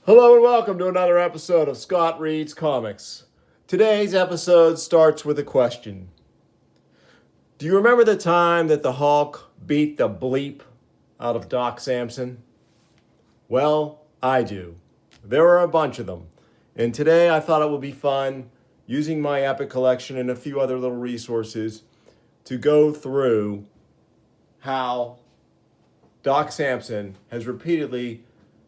Hello and welcome to another episode of Scott Reads Comics. Today's episode starts with a question. Do you remember the time that the Hulk beat the bleep out of Doc Samson? Well, I do. There are a bunch of them. And today I thought it would be fun, using my Epic collection and a few other little resources, to go through how Doc Samson has repeatedly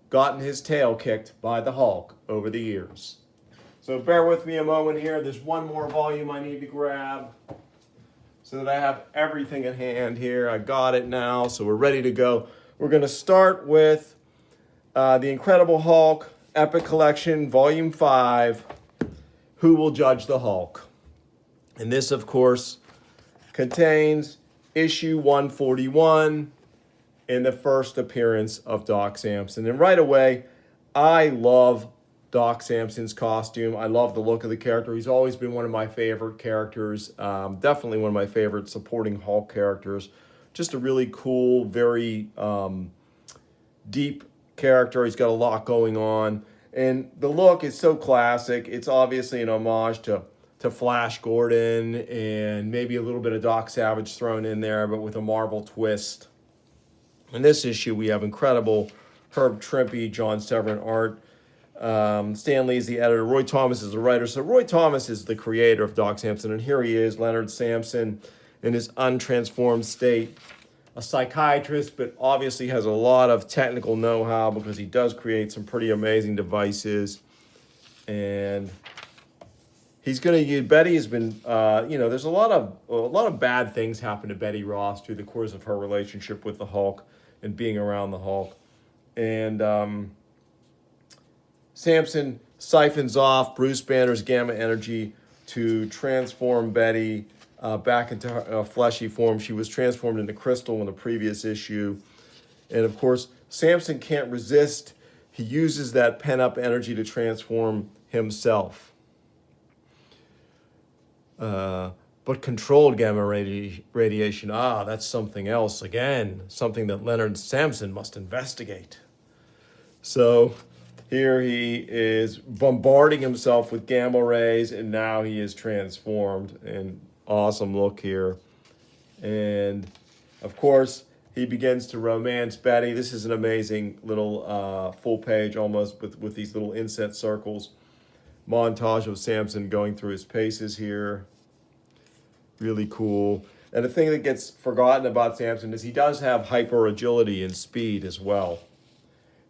gotten his tail kicked by the Hulk over the years. So bear with me a moment here. There's one more volume I need to grab so that I have everything at hand here. I got it now, so we're ready to go. We're going to start with The Incredible Hulk Epic Collection, Volume 5, Who Will Judge the Hulk? And this, of course, contains issue 141, in the first appearance of Doc Samson. And right away, I love Doc Samson's costume. I love the look of the character. He's always been one of my favorite characters. Definitely one of my favorite supporting Hulk characters. Just a really cool, very deep character. He's got a lot going on. And the look is so classic. It's obviously an homage to Flash Gordon and maybe a little bit of Doc Savage thrown in there, but with a Marvel twist. In this issue, we have incredible Herb Trimpe, John Severin art. Stan Lee is the editor. Roy Thomas is the writer. So Roy Thomas is the creator of Doc Samson. And here he is, Leonard Samson, in his untransformed state. A psychiatrist, but obviously has a lot of technical know-how because he does create some pretty amazing devices. And he's going to use, Betty has been, there's a lot of bad things happen to Betty Ross through the course of her relationship with the Hulk and being around the Hulk. And Samson siphons off Bruce Banner's gamma energy to transform Betty back into her fleshy form. She was transformed into crystal in the previous issue. And of course, Samson can't resist. He uses that pent-up energy to transform himself. But controlled gamma radiation, that's something else again, something that Leonard Samson must investigate. So here he is bombarding himself with gamma rays, and now he is transformed. And awesome look here. And of course, he begins to romance Betty. This is an amazing little full page almost with these little inset circles. Montage of Samson going through his paces here. Really cool. And the thing that gets forgotten about Samson is he does have hyper agility and speed as well.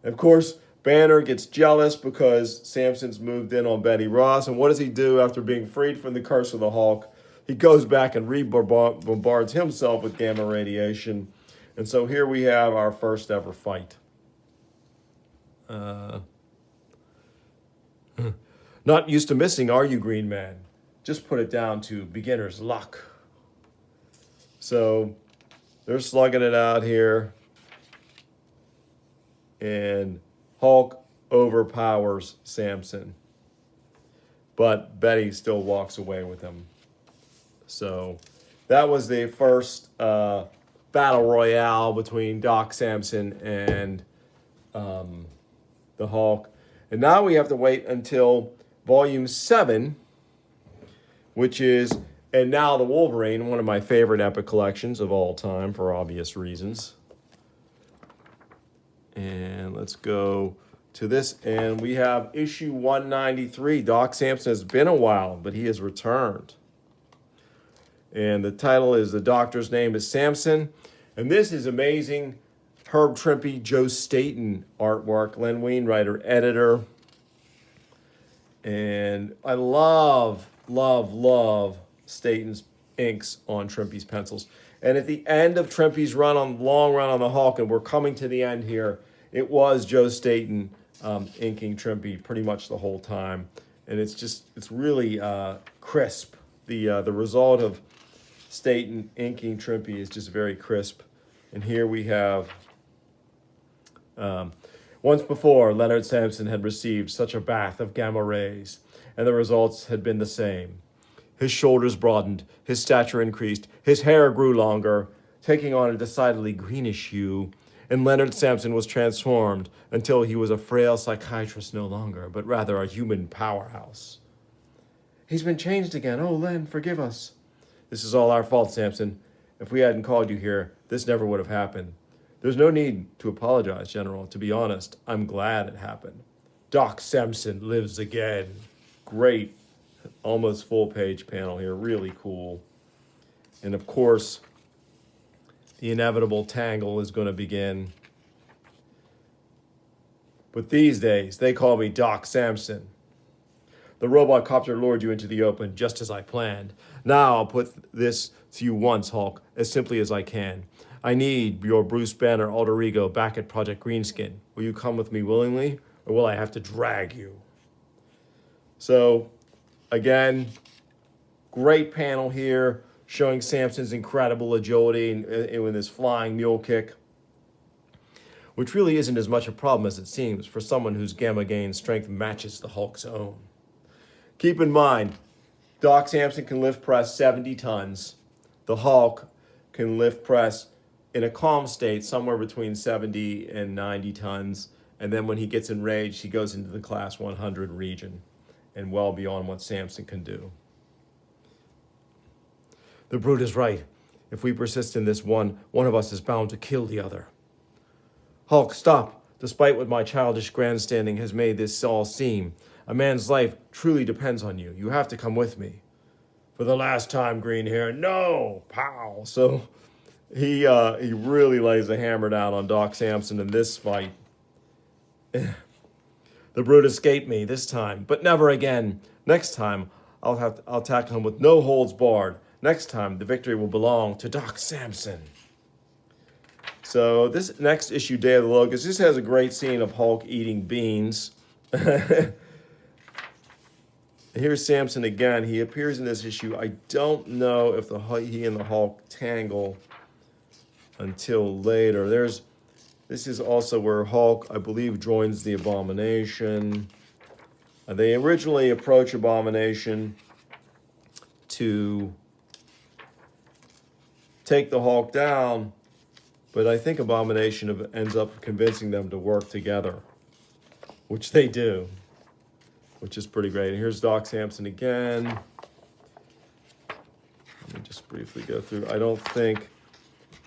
And of course, Banner gets jealous because Samson's moved in on Betty Ross. And what does he do after being freed from the curse of the Hulk? He goes back and bombards himself with gamma radiation. And so here we have our first ever fight. Not used to missing, are you, Green Man? Just put it down to beginner's luck. So they're slugging it out here. And Hulk overpowers Samson. But Betty still walks away with him. So that was the first battle royale between Doc Samson and the Hulk. And now we have to wait until Volume 7, which is And Now the Wolverine, one of my favorite epic collections of all time for obvious reasons. And let's go to this. And we have issue 193. Doc Samson has been a while, but he has returned. And the title is The Doctor's Name is Samson. And this is amazing. Herb Trimpe, Joe Staton artwork, Len Wainwriter, editor. And I love Staton's inks on Trimpe's pencils. And at the end of Trimpe's long run on the Hulk, and we're coming to the end here, it was Joe Staton inking Trimpe pretty much the whole time. And it's really crisp. The result of Staton inking Trimpe is just very crisp. And here we have, once before, Leonard Samson had received such a bath of gamma rays, and the results had been the same. His shoulders broadened, his stature increased, his hair grew longer, taking on a decidedly greenish hue, And Leonard Samson was transformed until he was a frail psychiatrist no longer, but rather a human powerhouse. He's been changed again. Oh, Len, forgive us. This is all our fault, Samson. If we hadn't called you here, this never would have happened. There's no need to apologize, General. To be honest, I'm glad it happened. Doc Samson lives again. Great, almost full page panel here. Really cool. And of course, the inevitable tangle is going to begin. But these days, they call me Doc Samson. The robot copter lured you into the open just as I planned. Now I'll put this to you once, Hulk, as simply as I can. I need your Bruce Banner alter ego back at Project Greenskin. Will you come with me willingly, or will I have to drag you? So, again, great panel here, showing Samson's incredible agility and with his flying mule kick, which really isn't as much a problem as it seems for someone whose gamma gain strength matches the Hulk's own. Keep in mind, Doc Samson can lift press 70 tons. The Hulk can lift press in a calm state somewhere between 70 and 90 tons. And then when he gets enraged, he goes into the class 100 region and well beyond what Samson can do. The brute is right. If we persist in this one of us is bound to kill the other. Hulk, stop. Despite what my childish grandstanding has made this all seem, a man's life truly depends on you. You have to come with me. For the last time, green hair. No! Pow! So he really lays a hammer down on Doc Samson in this fight. The brute escaped me this time, but never again. Next time, I'll tackle him with no holds barred. Next time, the victory will belong to Doc Samson. So this next issue, Day of the Locusts, this has a great scene of Hulk eating beans. Here's Samson again. He appears in this issue. I don't know if he and the Hulk tangle until later. This is also where Hulk, I believe, joins the Abomination. They originally approach Abomination to take the Hulk down, but I think Abomination ends up convincing them to work together, which they do, which is pretty great. And here's Doc Samson again. Let me just briefly go through. I don't think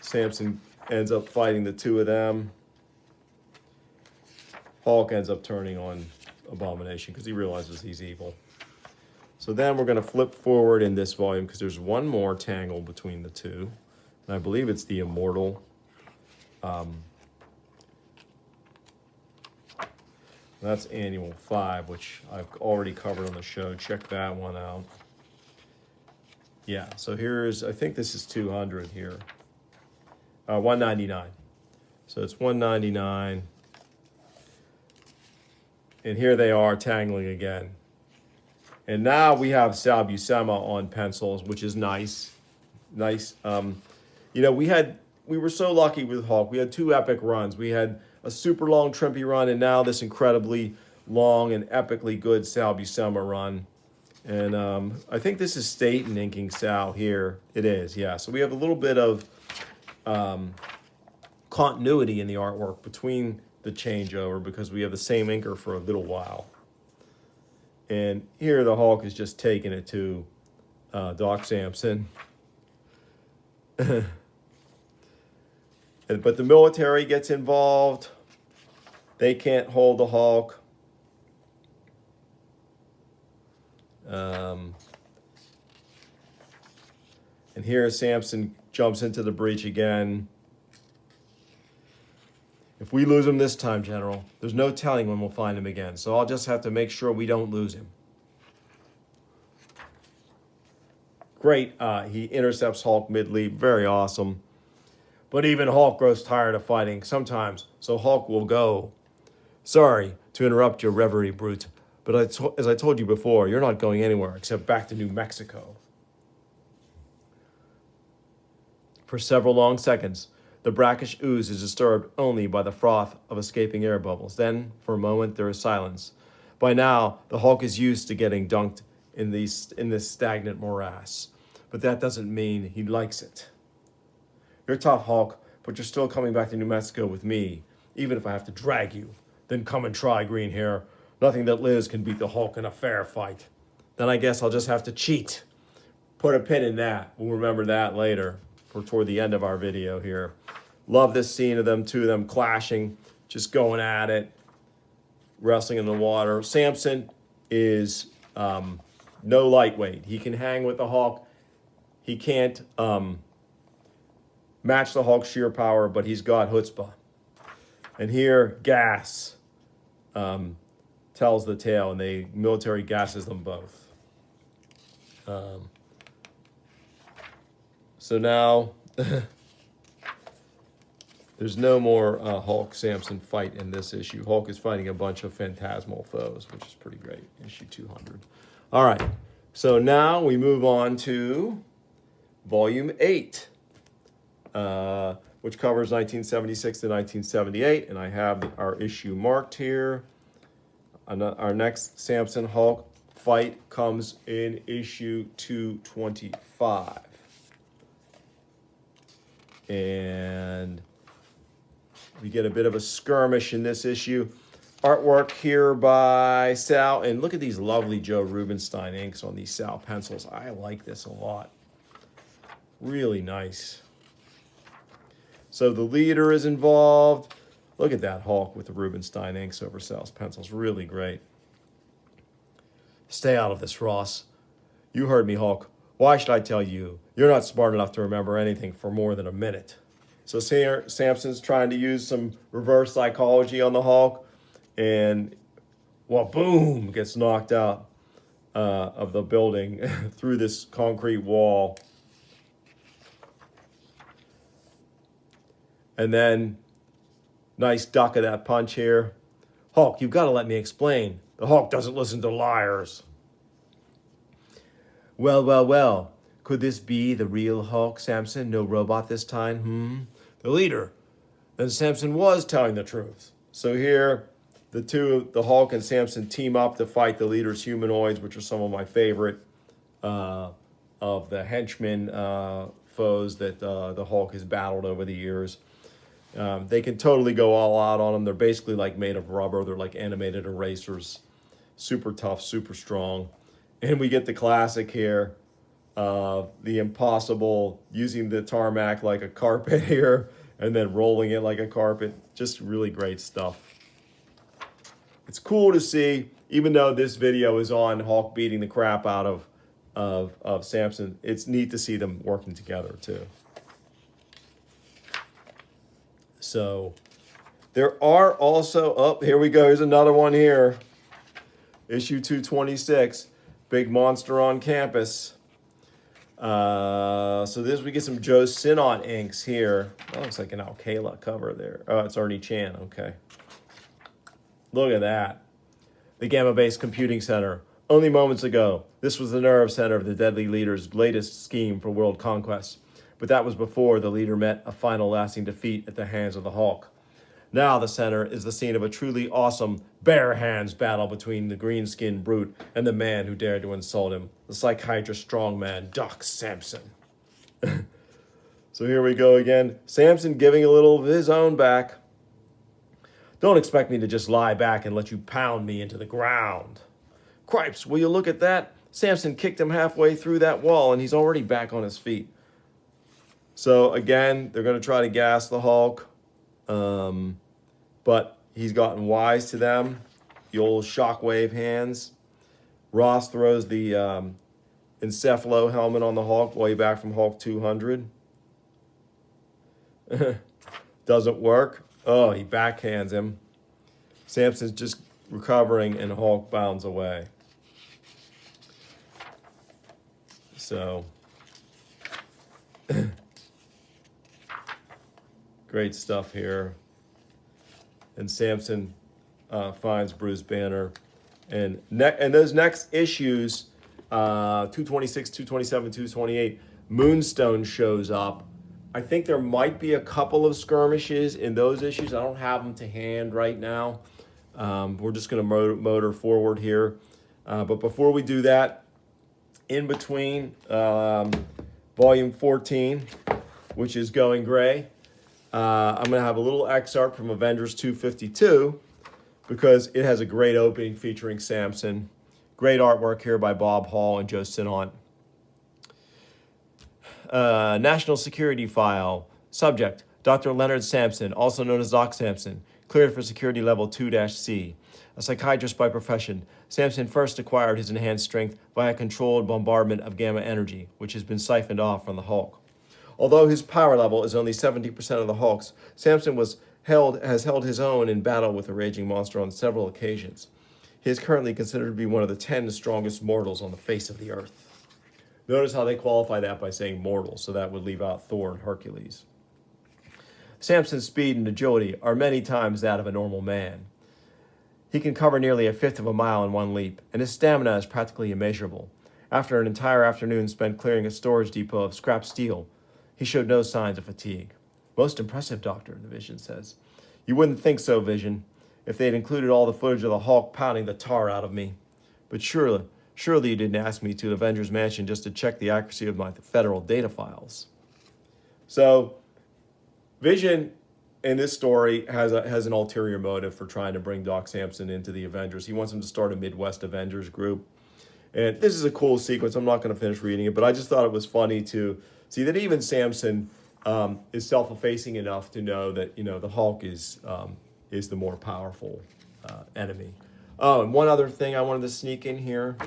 Samson ends up fighting the two of them. Hulk ends up turning on Abomination because he realizes he's evil. So then we're going to flip forward in this volume because there's one more tangle between the two. And I believe it's the Immortal. That's Annual 5, which I've already covered on the show. Check that one out. Yeah, so I think this is 200 here. 199. So it's 199. And here they are tangling again. And now we have Sal Buscema on pencils, which is nice. Nice. We were so lucky with Hulk. We had two epic runs. We had a super long Trimpe run, and now this incredibly long and epically good Sal Buscema run. And I think this is Staten inking Sal here. It is, yeah. So we have a little bit of continuity in the artwork between the changeover because we have the same inker for a little while. And here the Hulk is just taking it to Doc Samson. But the military gets involved. They can't hold the Hulk. And here Samson jumps into the breach again. If we lose him this time, General, there's no telling when we'll find him again. So I'll just have to make sure we don't lose him. Great. He intercepts Hulk mid-leap. Very awesome. But even Hulk grows tired of fighting sometimes, so Hulk will go. Sorry to interrupt your reverie, Brute, but as I told you before, you're not going anywhere except back to New Mexico. For several long seconds, the brackish ooze is disturbed only by the froth of escaping air bubbles. Then, for a moment, there is silence. By now, the Hulk is used to getting dunked in this stagnant morass, but that doesn't mean he likes it. You're tough, Hulk, but you're still coming back to New Mexico with me, even if I have to drag you. Then come and try, green hair. Nothing that lives can beat the Hulk in a fair fight. Then I guess I'll just have to cheat. Put a pin in that. We'll remember that later for toward the end of our video here. Love this scene of them, two of them clashing, just going at it, wrestling in the water. Samson is no lightweight. He can hang with the Hulk. He can't match the Hulk's sheer power, but he's got chutzpah. And here, gas tells the tale, and the military gasses them both. So now, there's no more Hulk-Samson fight in this issue. Hulk is fighting a bunch of phantasmal foes, which is pretty great, issue 200. All right, so now we move on to Volume 8, which covers 1976 to 1978, and I have our issue marked here. Our next Samson Hulk fight comes in issue 225. And we get a bit of a skirmish in this issue. Artwork here by Sal, and look at these lovely Joe Rubinstein inks on these Sal pencils. I like this a lot. Really nice. So the leader is involved. Look at that Hulk with the Rubinstein inks over Sal's pencils. Really great. Stay out of this, Ross. You heard me, Hulk. Why should I tell you? You're not smart enough to remember anything for more than a minute. So Samson's trying to use some reverse psychology on the Hulk, and, well, boom, gets knocked out of the building through this concrete wall. And then, nice duck of that punch here. Hulk, you've got to let me explain. The Hulk doesn't listen to liars. Well. Could this be the real Hulk, Samson? No robot this time, The leader. Then Samson was telling the truth. So here, the Hulk and Samson team up to fight the leader's humanoids, which are some of my favorite of the henchmen foes that the Hulk has battled over the years. They can totally go all out on them. They're basically like made of rubber. They're like animated erasers. Super tough, super strong. And we get the classic here. The impossible, using the tarmac like a carpet here, and then rolling it like a carpet. Just really great stuff. It's cool to see, even though this video is on Hulk beating the crap out of Samson, it's neat to see them working together too. So there are also, here we go, here's another one here. Issue 226, Big Monster on Campus. So we get some Joe Sinnott inks here. That looks like an Alcala cover there. Oh, it's Ernie Chan, okay. Look at that. The Gamma-based computing center. Only moments ago, this was the nerve center of the deadly leader's latest scheme for world conquest. But that was before the leader met a final lasting defeat at the hands of the Hulk. Now the center is the scene of a truly awesome bare hands battle between the green-skinned brute and the man who dared to insult him, the psychiatrist strongman, Doc Samson. So here we go again. Samson giving a little of his own back. Don't expect me to just lie back and let you pound me into the ground. Cripes, will you look at that? Samson kicked him halfway through that wall and he's already back on his feet. So again, they're going to try to gas the Hulk. But he's gotten wise to them. The old shockwave hands. Ross throws the encephalo helmet on the Hulk way back from Hulk 200. Doesn't work. Oh, he backhands him. Samson's just recovering and Hulk bounds away. So, great stuff here. And Samson finds Bruce Banner. And those next issues, 226, 227, 228, Moonstone shows up. I think there might be a couple of skirmishes in those issues. I don't have them to hand right now. We're just going to motor forward here. But before we do that, in between volume 14, which is Going Gray, I'm going to have a little excerpt from Avengers 252 because it has a great opening featuring Samson. Great artwork here by Bob Hall and Joe Sinnott. National Security File. Subject, Dr. Leonard Samson, also known as Doc Samson, cleared for security level 2-C. A psychiatrist by profession, Samson first acquired his enhanced strength via controlled bombardment of gamma energy, which has been siphoned off from the Hulk. Although his power level is only 70% of the Hulk's, Samson has held his own in battle with the raging monster on several occasions. He is currently considered to be one of the 10 strongest mortals on the face of the earth. Notice how they qualify that by saying mortal, so that would leave out Thor and Hercules. Samson's speed and agility are many times that of a normal man. He can cover nearly a fifth of a mile in one leap, and his stamina is practically immeasurable. After an entire afternoon spent clearing a storage depot of scrap steel, he showed no signs of fatigue. Most impressive, Doctor, the Vision says. You wouldn't think so, Vision, if they'd included all the footage of the Hulk pounding the tar out of me. But surely you didn't ask me to Avengers Mansion just to check the accuracy of my federal data files. So, Vision in this story has an ulterior motive for trying to bring Doc Samson into the Avengers. He wants him to start a Midwest Avengers group. And this is a cool sequence. I'm not going to finish reading it, but I just thought it was funny to see that even Samson is self-effacing enough to know that, the Hulk is the more powerful enemy. Oh, and one other thing I wanted to sneak in here.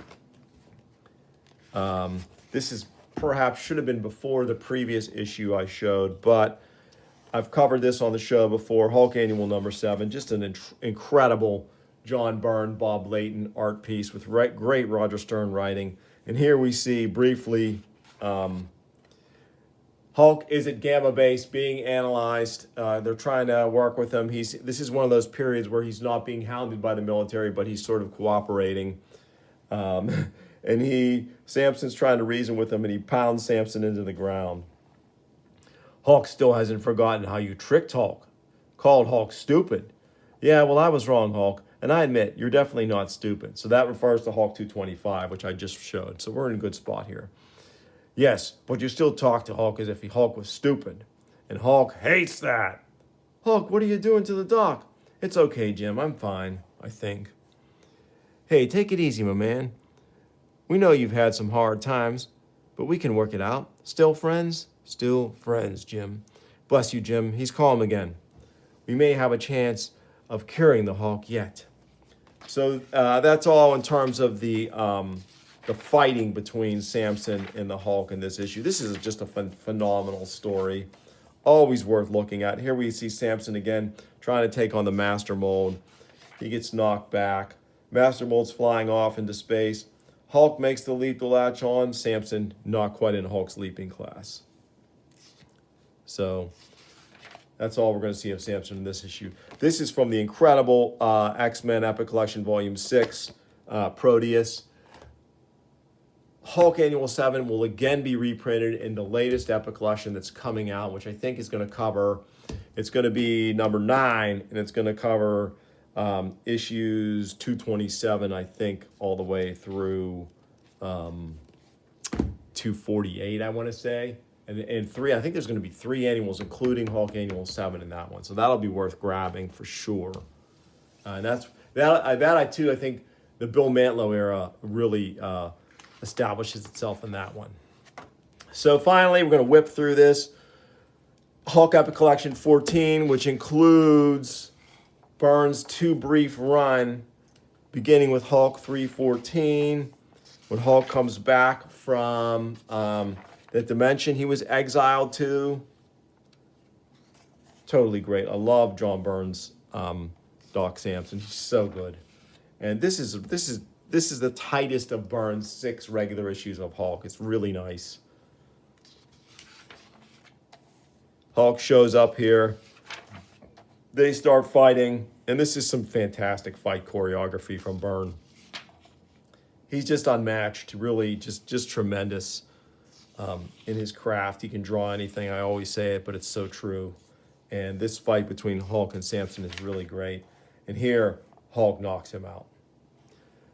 This is perhaps should have been before the previous issue I showed, but I've covered this on the show before. Hulk Annual number 7, just an incredible John Byrne, Bob Layton art piece with great Roger Stern writing. And here we see briefly Hulk is at Gamma Base being analyzed. They're trying to work with him. This is one of those periods where he's not being hounded by the military, but he's sort of cooperating. And Samson's trying to reason with him, and he pounds Samson into the ground. Hulk still hasn't forgotten how you tricked Hulk. Called Hulk stupid. Yeah, well, I was wrong, Hulk. And I admit, you're definitely not stupid. So that refers to Hulk 225, which I just showed. So we're in a good spot here. Yes, but you still talk to Hulk as if Hulk was stupid. And Hulk hates that. Hulk, what are you doing to the doc? It's okay, Jim. I'm fine, I think. Hey, take it easy, my man. We know you've had some hard times, but we can work it out. Still friends? Still friends, Jim. Bless you, Jim. He's calm again. We may have a chance of curing the Hulk yet. So that's all in terms of the fighting between Samson and the Hulk in this issue. This is just a phenomenal story. Always worth looking at. Here we see Samson again trying to take on the Master Mold. He gets knocked back. Master Mold's flying off into space. Hulk makes the leap to latch on. Samson not quite in Hulk's leaping class. So that's all we're going to see of Samson in this issue. This is from the incredible X-Men Epic Collection Volume 6, Proteus. Hulk Annual 7 will again be reprinted in the latest Epic Collection that's coming out, which I think is going to cover, it's going to be number 9, and it's going to cover issues 227, I think, all the way through 248, I want to say. And 3, I think there's going to be 3 annuals, including Hulk Annual 7 in that one. So that'll be worth grabbing for sure. And I think the Bill Mantlo era really establishes itself in that one. So finally, we're going to whip through this. Hulk Epic Collection 14, which includes Byrne's 2 brief run, beginning with Hulk 314, when Hulk comes back from that dimension he was exiled to. Totally great. I love John Byrne's Doc Samson. He's so good. And this is the tightest of Byrne's 6 regular issues of Hulk. It's really nice. Hulk shows up here. They start fighting, and this is some fantastic fight choreography from Byrne. He's just unmatched, really just tremendous in his craft. He can draw anything. I always say it, but it's so true. And this fight between Hulk and Samson is really great. And here, Hulk knocks him out.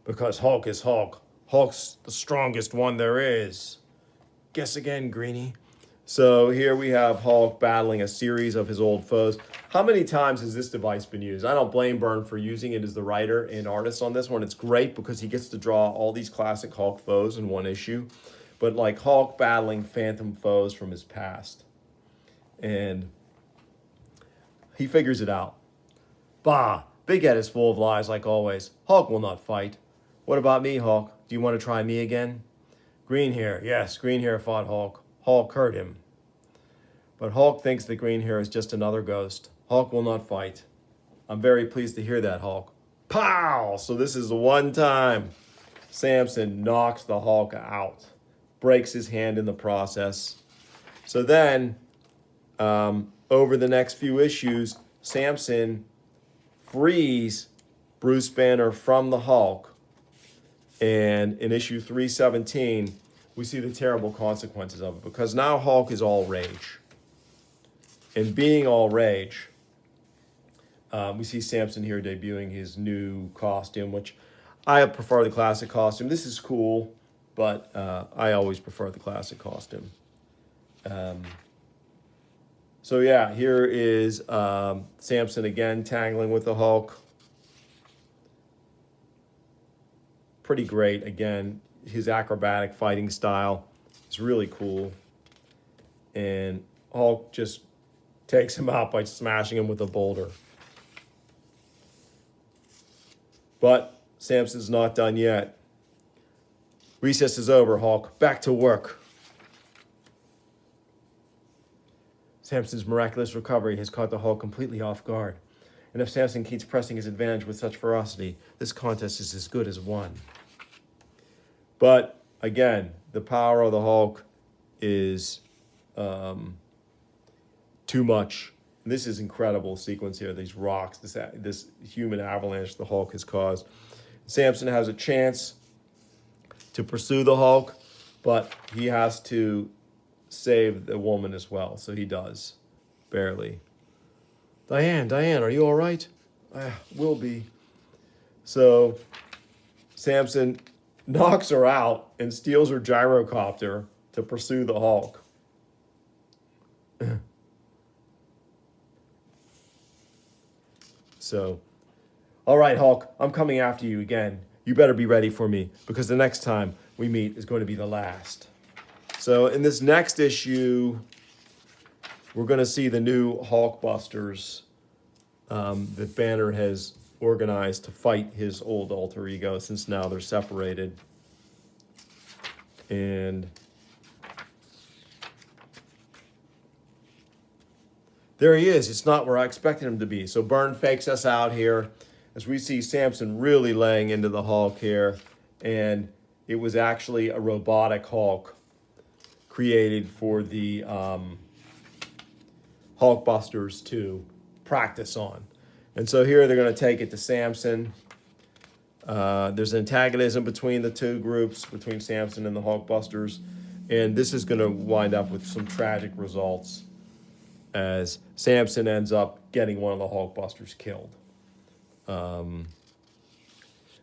Because Hulk is Hulk. Hulk's the strongest one there is. Guess again, Greenie. So here we have Hulk battling a series of his old foes. How many times has this device been used? I don't blame Byrne for using it as the writer and artist on this one. It's great because he gets to draw all these classic Hulk foes in one issue. But like Hulk battling phantom foes from his past. And he figures it out. Bah, Big Ed is full of lies like always. Hulk will not fight. What about me, Hulk? Do you want to try me again? Green Hair, yes, Green Hair fought Hulk. Hulk hurt him. But Hulk thinks that Green Hair is just another ghost. Hulk will not fight. I'm very pleased to hear that, Hulk. Pow! So this is the one time Samson knocks the Hulk out. Breaks his hand in the process. So then, over the next few issues, Samson frees Bruce Banner from the Hulk. And in issue 317, we see the terrible consequences of it. Because now Hulk is all rage. And being all rage, we see Samson here debuting his new costume, which I prefer the classic costume. This is cool, but I always prefer the classic costume. So yeah, here is Samson again tangling with the Hulk. Pretty great. Again, his acrobatic fighting style is really cool. And Hulk just takes him out by smashing him with a boulder. But Samson's not done yet. Recess is over, Hulk. Back to work. Samson's miraculous recovery has caught the Hulk completely off guard. And if Samson keeps pressing his advantage with such ferocity, this contest is as good as won. But again, the power of the Hulk is too much. This is incredible sequence here. These rocks, this human avalanche the Hulk has caused. Samson has a chance to pursue the Hulk, but he has to save the woman as well. So he does, barely. Diane, are you all right? Will be. So Samson knocks her out and steals her gyrocopter to pursue the Hulk. So, all right, Hulk, I'm coming after you again. You better be ready for me because the next time we meet is going to be the last. So in this next issue, we're going to see the new Hulkbusters that Banner has organized to fight his old alter ego since now they're separated. And there he is. It's not where I expected him to be. So Byrne fakes us out here as we see Samson really laying into the Hulk here. And it was actually a robotic Hulk created for the Hulkbusters to practice on. And so here they're going to take it to Samson. There's antagonism between the two groups, between Samson and the Hulkbusters. And this is going to wind up with some tragic results as Samson ends up getting one of the Hulkbusters killed.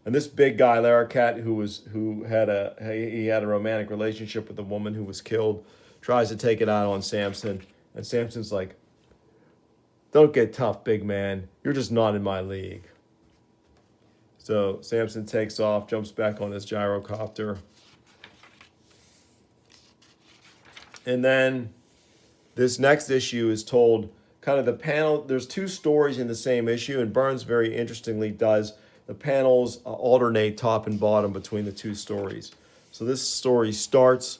And this big guy, Larroquette, who had a romantic relationship with the woman who was killed, tries to take it out on Samson. And Samson's like, "Don't get tough, big man. You're just not in my league." So Samson takes off, jumps back on his gyrocopter. And then this next issue is told kind of the panel. There's two stories in the same issue, and Burns very interestingly does the panels alternate top and bottom between the two stories. So this story starts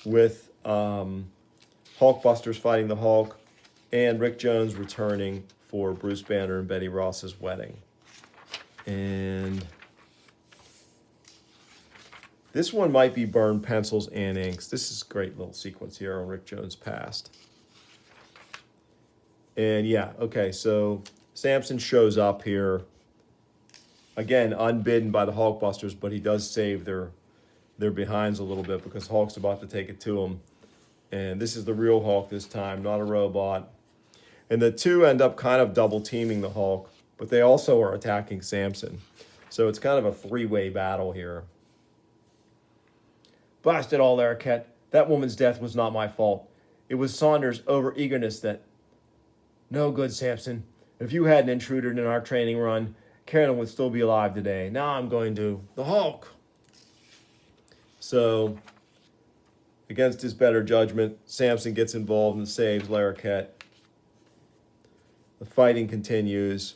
with Hulkbusters fighting the Hulk and Rick Jones returning for Bruce Banner and Betty Ross's wedding. And this one might be Byrne pencils and inks. This is a great little sequence here on Rick Jones' past. And yeah, okay, so Samson shows up here, again, unbidden by the Hulkbusters, but he does save their behinds a little bit because Hulk's about to take it to him. And this is the real Hulk this time, not a robot. And the two end up kind of double teaming the Hulk, but they also are attacking Samson. So it's kind of a three-way battle here. "Blast it all, Larroquette. That woman's death was not my fault. it was Saunders' over-eagerness that, no good, Samson. If you hadn't intruded in our training run, Carolyn would still be alive today. Now I'm going to the Hulk. So, against his better judgment, Samson gets involved and saves Larroquette. The fighting continues.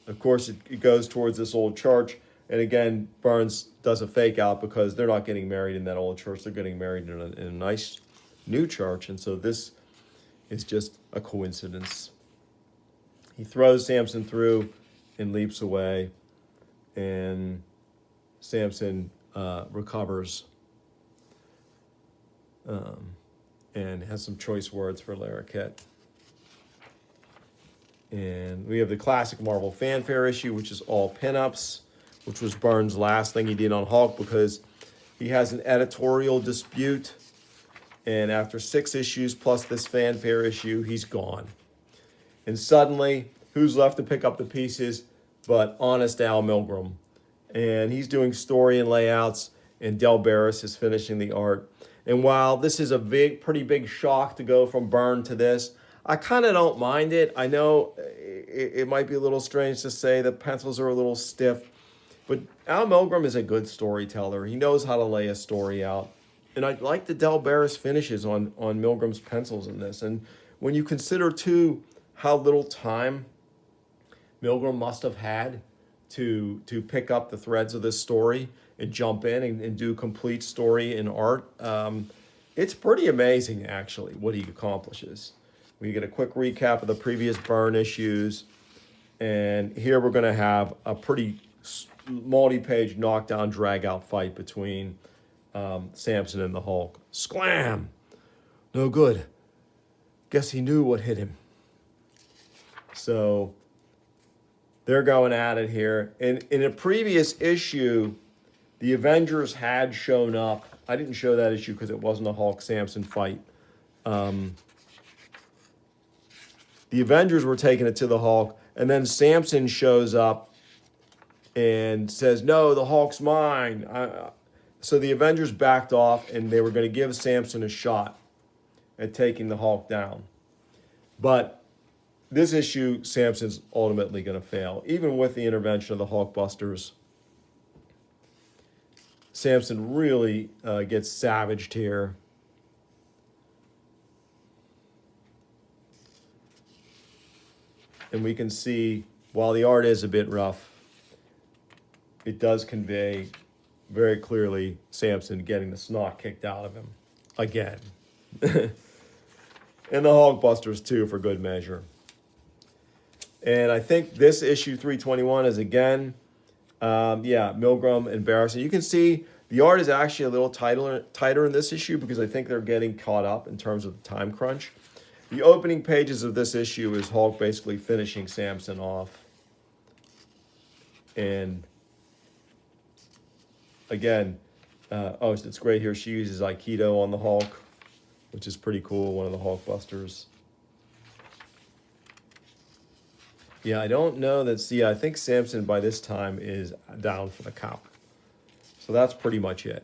Of course, it goes towards this old church. And again, Burns does a fake out because they're not getting married in that old church. They're getting married in a nice new church. And so this is just a coincidence. He throws Samson through and leaps away. And Samson recovers and has some choice words for Larroquette. And we have the classic Marvel fanfare issue, which is all pinups, which was Burns' last thing he did on Hulk because he has an editorial dispute. And after 6 issues plus this fanfare issue, he's gone. And suddenly, who's left to pick up the pieces but Honest Al Milgrom? And he's doing story and layouts, and Del Barris is finishing the art. And while this is a pretty big shock to go from Byrne to this, I kind of don't mind it. I know it might be a little strange to say the pencils are a little stiff, but Al Milgrom is a good storyteller. He knows how to lay a story out. And I like the Del Barris finishes on Milgrom's pencils in this. And when you consider, too, how little time Milgrom must have had to pick up the threads of this story and jump in and do complete story in art, it's pretty amazing, actually, what he accomplishes. We get a quick recap of the previous Byrne issues. And here we're going to have a pretty multi-page knockdown, drag-out fight between Samson and the Hulk. Sclam! No good. Guess he knew what hit him. So they're going at it here. In a previous issue, the Avengers had shown up. I didn't show that issue because it wasn't a Hulk-Samson fight. The Avengers were taking it to the Hulk, and then Samson shows up and says, no, the Hulk's mine. So the Avengers backed off, and they were going to give Samson a shot at taking the Hulk down. But this issue, Samson's ultimately going to fail. Even with the intervention of the Hulkbusters, Samson really gets savaged here. And we can see, while the art is a bit rough, it does convey very clearly Samson getting the snot kicked out of him again. And the Hulkbusters, too, for good measure. And I think this issue 321 is, again, Milgrom and Barris. And you can see the art is actually a little tighter in this issue because I think they're getting caught up in terms of the time crunch. The opening pages of this issue is Hulk basically finishing Samson off. And again, it's great here. She uses Aikido on the Hulk, which is pretty cool, one of the Hulkbusters. Yeah, I don't know that. See, I think Samson by this time is down for the count. So that's pretty much it.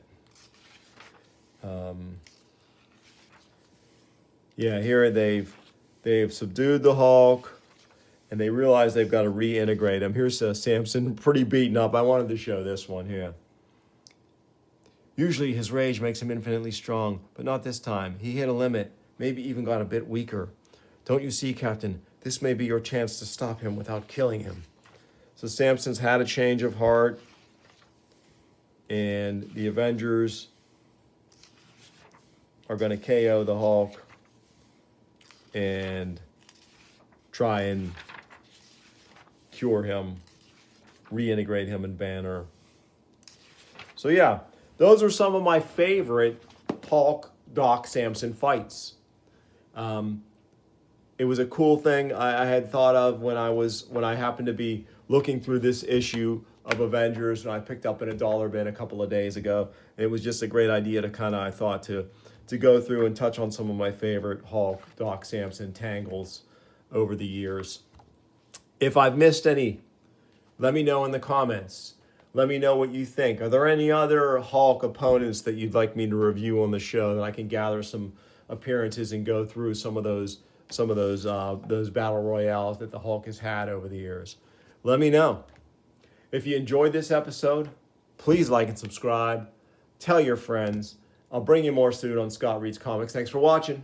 Here they've subdued the Hulk, and they realize they've got to reintegrate him. Here's Samson pretty beaten up. I wanted to show this one here. Usually his rage makes him infinitely strong, but not this time. He hit a limit, maybe even got a bit weaker. Don't you see, Captain? This may be your chance to stop him without killing him. So Samson's had a change of heart, and the Avengers are going to KO the Hulk and try and cure him, reintegrate him in Banner. So yeah, those are some of my favorite Hulk Doc Samson fights. It was a cool thing I had thought of when I happened to be looking through this issue of Avengers, and I picked up in a dollar bin a couple of days ago. It was just a great idea to I thought to go through and touch on some of my favorite Hulk Doc Samson tangles over the years. If I've missed any, let me know in the comments. Let me know what you think. Are there any other Hulk opponents that you'd like me to review on the show that I can gather some appearances and go through some of those battle royales that the Hulk has had over the years. Let me know. If you enjoyed this episode, please like and subscribe. Tell your friends. I'll bring you more soon on Scott Reads Comics. Thanks for watching.